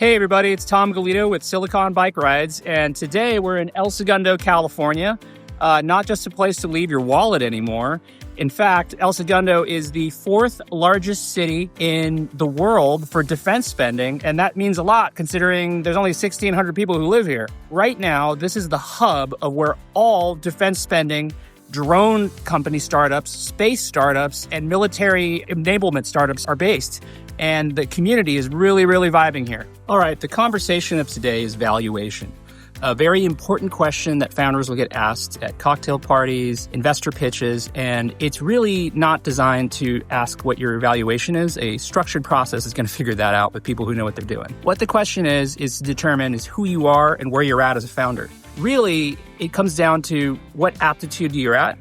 Hey everybody, it's Tom Galito with Silicon Bike Rides, and today we're in El Segundo, California. Not just a place to leave your wallet anymore. In fact, El Segundo is the fourth largest city in the world for defense spending, and that means a lot considering there's only 1,600 people who live here. Right now, this is the hub of where all defense spending, drone company startups, space startups, and military enablement startups are based. And the community is really vibing here. All right, the conversation of today is valuation. A very important question that founders will get asked at cocktail parties, investor pitches, and it's really not designed to ask what your valuation is. A structured process is going to figure that out with people who know what they're doing. What the question is to determine is who you are and where you're at as a founder. Really, it comes down to what aptitude you're at.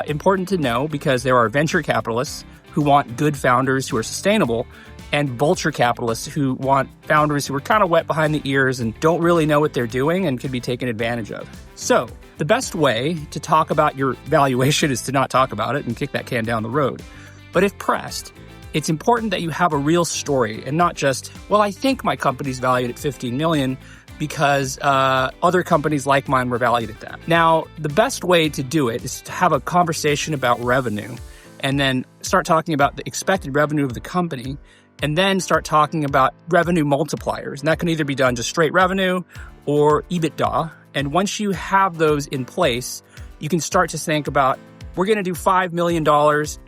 Important to know because there are venture capitalists who want good founders who are sustainable, and vulture capitalists who want founders who are kind of wet behind the ears and don't really know what they're doing and can be taken advantage of. So the best way to talk about your valuation is to not talk about it and kick that can down the road. But if pressed, it's important that you have a real story and not just, well, I think my company's valued at 15 million because other companies like mine were valued at that. Now, the best way to do it is to have a conversation about revenue and then start talking about the expected revenue of the company, and then start talking about revenue multipliers. And that can either be done just straight revenue or EBITDA. And once you have those in place, you can start to think about, we're going to do $5 million,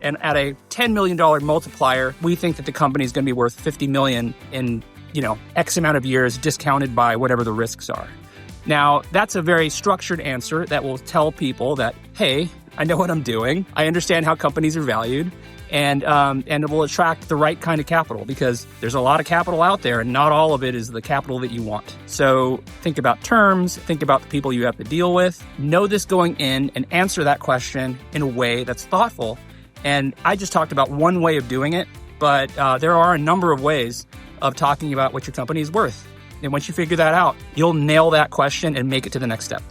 and at a $10 million multiplier, we think that the company is going to be worth $50 million in, X amount of years, discounted by whatever the risks are. Now, that's a very structured answer that will tell people that, hey, I know what I'm doing. I understand how companies are valued. And it will attract the right kind of capital because there's a lot of capital out there and not all of it is the capital that you want. So think about terms, think about the people you have to deal with, know this going in and answer that question in a way that's thoughtful. And I just talked about one way of doing it, but there are a number of ways of talking about what your company is worth. And once you figure that out, you'll nail that question and make it to the next step.